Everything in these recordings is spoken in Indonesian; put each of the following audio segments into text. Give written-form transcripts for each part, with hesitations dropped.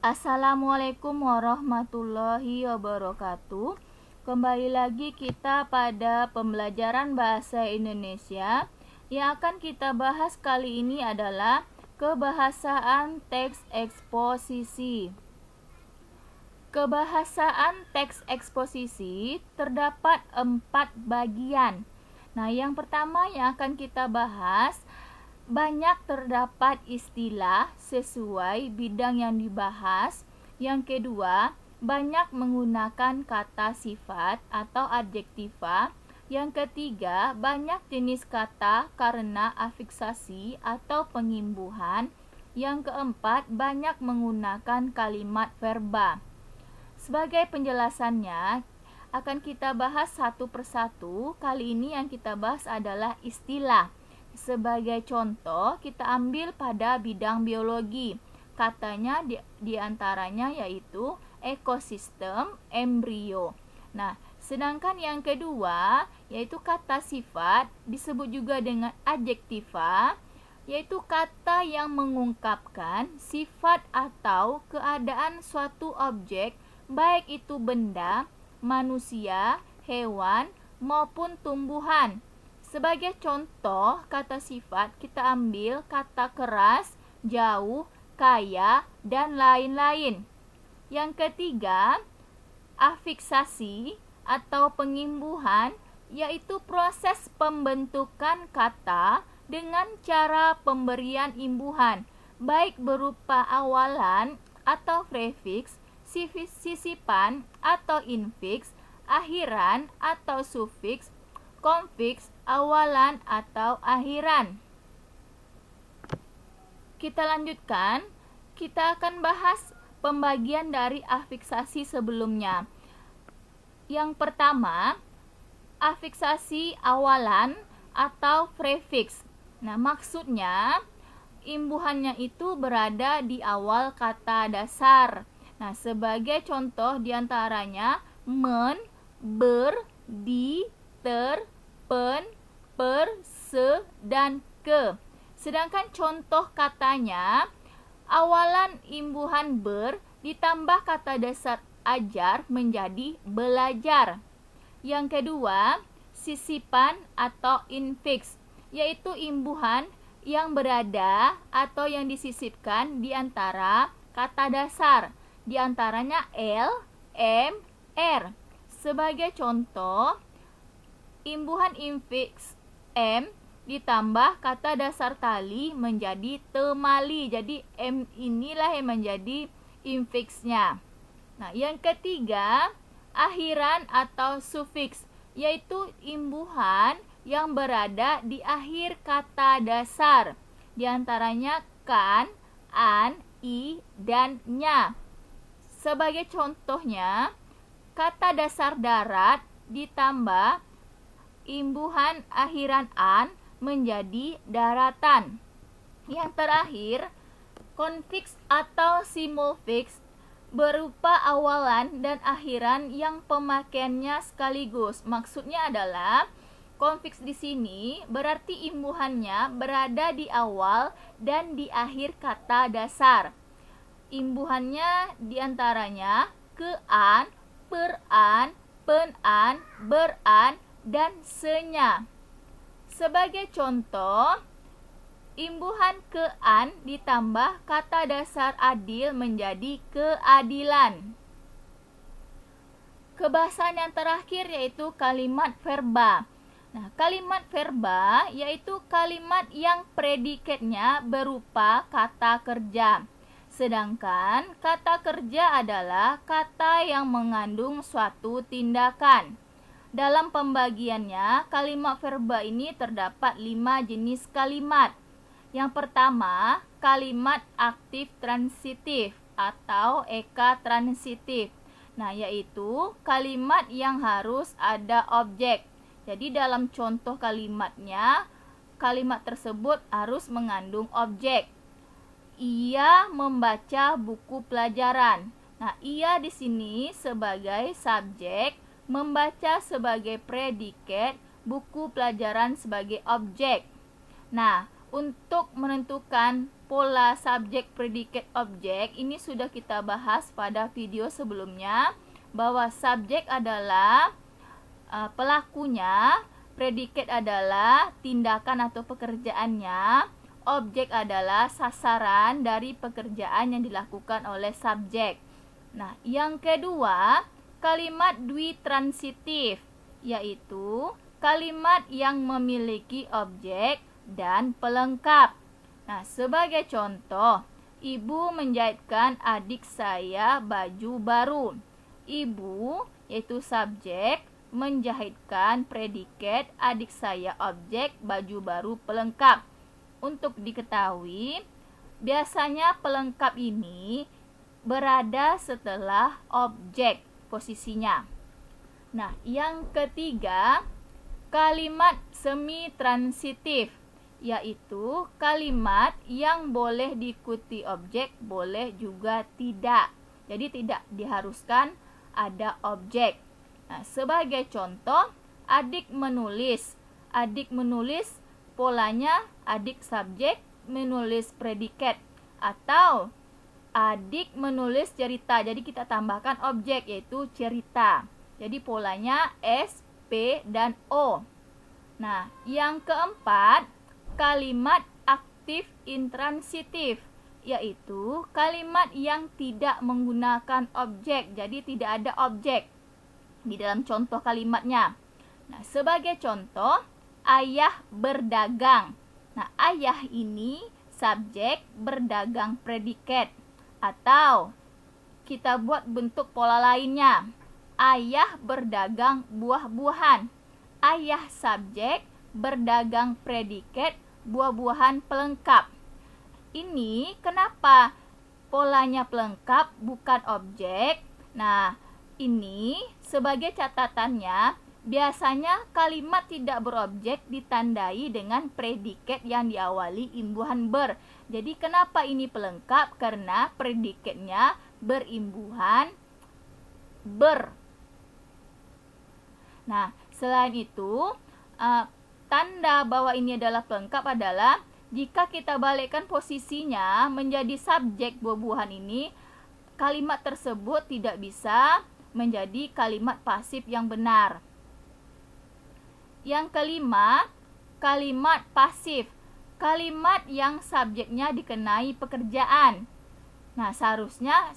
Assalamualaikum warahmatullahi wabarakatuh. Kembali lagi kita pada pembelajaran bahasa Indonesia. Yang akan kita bahas kali ini adalah kebahasaan teks eksposisi. Kebahasaan teks eksposisi terdapat 4 bagian. Nah, yang pertama yang akan kita bahas, banyak terdapat istilah sesuai bidang yang dibahas. Yang kedua, banyak menggunakan kata sifat atau adjektiva. Yang ketiga, banyak jenis kata karena afiksasi atau pengimbuhan. Yang keempat, banyak menggunakan kalimat verba. Sebagai penjelasannya, akan kita bahas satu persatu. Kali ini yang kita bahas adalah istilah. Sebagai contoh, kita ambil pada bidang biologi. Katanya diantaranya yaitu ekosistem, embrio. Nah, sedangkan yang kedua yaitu kata sifat, disebut juga dengan adjektiva, yaitu kata yang mengungkapkan sifat atau keadaan suatu objek, baik itu benda, manusia, hewan, maupun tumbuhan. Sebagai contoh kata sifat, kita ambil kata keras, jauh, kaya, dan lain-lain. Yang ketiga, afiksasi atau pengimbuhan, yaitu proses pembentukan kata dengan cara pemberian imbuhan, baik berupa awalan atau prefiks, sisipan atau infiks, akhiran atau sufiks, konfiks, awalan atau akhiran. Kita lanjutkan, kita akan bahas pembagian dari afiksasi sebelumnya. Yang pertama, afiksasi awalan atau prefiks. Nah, maksudnya imbuhannya itu berada di awal kata dasar. Nah, sebagai contoh diantaranya men, ber, di, ter, pen, per, se, dan ke. Sedangkan contoh katanya, awalan imbuhan ber ditambah kata dasar ajar menjadi belajar. Yang kedua, sisipan atau infiks, yaitu imbuhan yang berada atau yang disisipkan di antara kata dasar, di antaranya L, M, R. Sebagai contoh, imbuhan infiks M ditambah kata dasar tali menjadi temali. Jadi M inilah yang menjadi infiksnya. Nah, yang ketiga, akhiran atau sufiks, yaitu imbuhan yang berada di akhir kata dasar, di antaranya kan, an, i, dan nya. Sebagai contohnya, kata dasar darat ditambah imbuhan akhiran an menjadi daratan. Yang terakhir, konfiks atau simulfiks berupa awalan dan akhiran yang pemakaiannya sekaligus. Maksudnya adalah konfiks di sini berarti imbuhannya berada di awal dan di akhir kata dasar. Imbuhannya diantaranya ke-an, per-an, pen-an, ber-an, dan senya. Sebagai contoh, imbuhan ke-an ditambah kata dasar adil menjadi keadilan. Kebahasaan yang terakhir yaitu kalimat verba. Nah, kalimat verba yaitu kalimat yang predikatnya berupa kata kerja. Sedangkan kata kerja adalah kata yang mengandung suatu tindakan. Dalam pembagiannya, kalimat verba ini terdapat 5 jenis kalimat. Yang pertama, kalimat aktif transitif atau eka transitif. Nah, yaitu kalimat yang harus ada objek. Jadi dalam contoh kalimatnya, kalimat tersebut harus mengandung objek. Ia membaca buku pelajaran. Nah, ia di sini sebagai subjek, membaca sebagai predikat, buku pelajaran sebagai objek. Nah, untuk menentukan pola subjek, predikat, objek ini sudah kita bahas pada video sebelumnya, bahwa subjek adalah pelakunya, predikat adalah tindakan atau pekerjaannya, objek adalah sasaran dari pekerjaan yang dilakukan oleh subjek. Nah, yang kedua, kalimat dwitransitif, yaitu kalimat yang memiliki objek dan pelengkap. Nah, sebagai contoh, ibu menjahitkan adik saya baju baru. Ibu, yaitu subjek, menjahitkan predikat, adik saya objek, baju baru pelengkap. Untuk diketahui, biasanya pelengkap ini berada setelah objek posisinya. Nah, yang ketiga, kalimat semi-transitif, yaitu kalimat yang boleh diikuti objek, boleh juga tidak. Jadi tidak diharuskan ada objek. Nah, sebagai contoh, adik menulis. Adik menulis, polanya adik subjek menulis predikat. Atau adik menulis cerita, jadi kita tambahkan objek yaitu cerita. Jadi polanya S, P, dan O. Nah, yang keempat, kalimat aktif intransitif, yaitu kalimat yang tidak menggunakan objek, jadi tidak ada objek di dalam contoh kalimatnya. Nah, sebagai contoh, ayah berdagang. Nah, ayah ini subjek, berdagang predikat. Atau kita buat bentuk pola lainnya. Ayah berdagang buah-buahan. Ayah subjek, berdagang predikat, buah-buahan pelengkap. Ini kenapa polanya pelengkap bukan objek? Nah, ini sebagai catatannya, biasanya kalimat tidak berobjek ditandai dengan predikat yang diawali imbuhan ber. Jadi kenapa ini pelengkap? Karena predikatnya berimbuhan ber. Nah, selain itu, tanda bahwa ini adalah pelengkap adalah jika kita balikkan posisinya menjadi subjek buah-buahan ini, kalimat tersebut tidak bisa menjadi kalimat pasif yang benar. Yang kelima, kalimat pasif. Kalimat yang subjeknya dikenai pekerjaan. Nah, seharusnya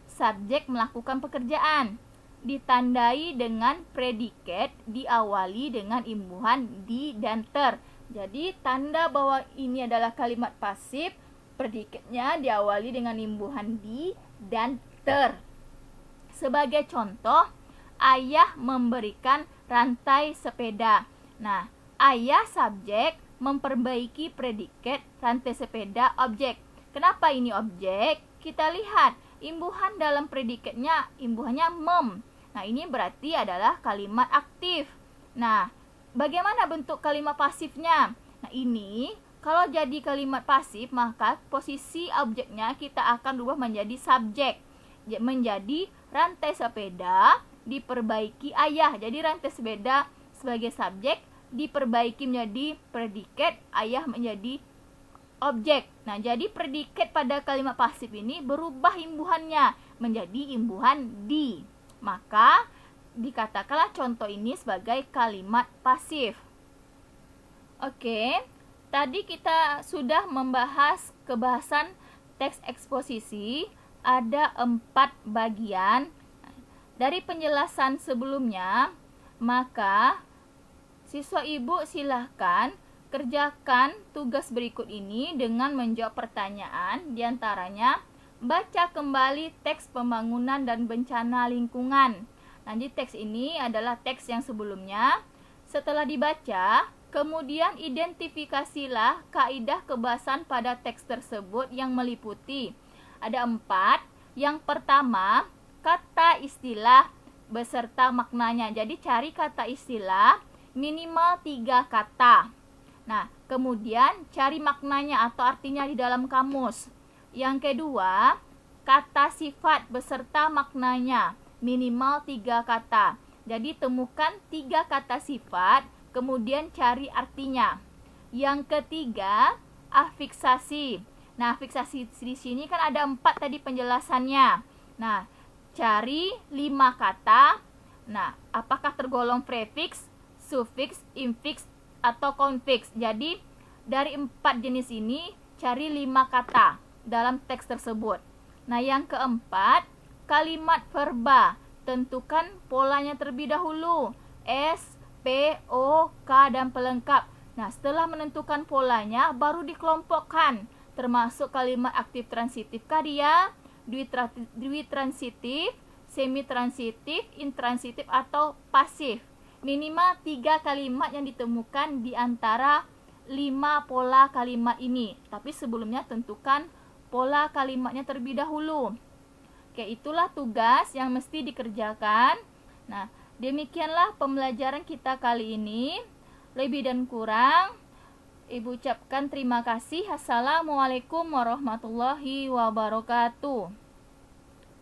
subjek melakukan pekerjaan, ditandai dengan predikat, diawali dengan imbuhan di dan ter. Jadi tanda bahwa ini adalah kalimat pasif, predikatnya diawali dengan imbuhan di dan ter. Sebagai contoh, ayah memberikan rantai sepeda. Nah, ayah subjek memperbaiki predikat, rantai sepeda objek. Kenapa ini objek? Kita lihat imbuhan dalam predikatnya, imbuhannya mem. Nah, ini berarti adalah kalimat aktif. Nah, bagaimana bentuk kalimat pasifnya? Nah, ini kalau jadi kalimat pasif, maka posisi objeknya kita akan rubah menjadi subjek. Menjadi rantai sepeda diperbaiki ayah. Jadi rantai sepeda sebagai subjek diperbaiki menjadi predikat, ayah menjadi objek. Nah, jadi predikat pada kalimat pasif ini berubah imbuhannya menjadi imbuhan di. Maka dikatakanlah contoh ini sebagai kalimat pasif. Oke, tadi kita sudah membahas kebahasan teks eksposisi. Ada 4 bagian. Dari penjelasan sebelumnya, maka siswa ibu silahkan kerjakan tugas berikut ini dengan menjawab pertanyaan, diantaranya baca kembali teks pembangunan dan bencana lingkungan. Nanti teks ini adalah teks yang sebelumnya. Setelah dibaca, kemudian identifikasilah kaidah kebahasan pada teks tersebut yang meliputi. Ada 4. Yang pertama, kata istilah beserta maknanya. Jadi cari kata istilah minimal 3 kata. Nah, kemudian cari maknanya atau artinya di dalam kamus. Yang kedua, kata sifat beserta maknanya minimal 3 kata. Jadi temukan 3 kata sifat, kemudian cari artinya. Yang ketiga, afiksasi. Nah, afiksasi di sini kan ada 4 tadi penjelasannya. Nah, cari 5 kata. Nah, apakah tergolong prefiks, sufiks, infiks, atau konfiks. Jadi, dari 4 jenis ini, cari 5 kata dalam teks tersebut. Nah, yang keempat, kalimat verba. Tentukan polanya terlebih dahulu. S, P, O, K, dan pelengkap. Nah, setelah menentukan polanya, baru dikelompokkan. Termasuk kalimat aktif transitif kah dia, dwitransitif, semitransitif, intransitif, atau pasif. Minimal 3 kalimat yang ditemukan di antara 5 pola kalimat ini. Tapi sebelumnya tentukan pola kalimatnya terlebih dahulu. Oke, itulah tugas yang mesti dikerjakan. Nah, demikianlah pembelajaran kita kali ini. Lebih dan kurang, Ibu ucapkan terima kasih. Assalamualaikum warahmatullahi wabarakatuh.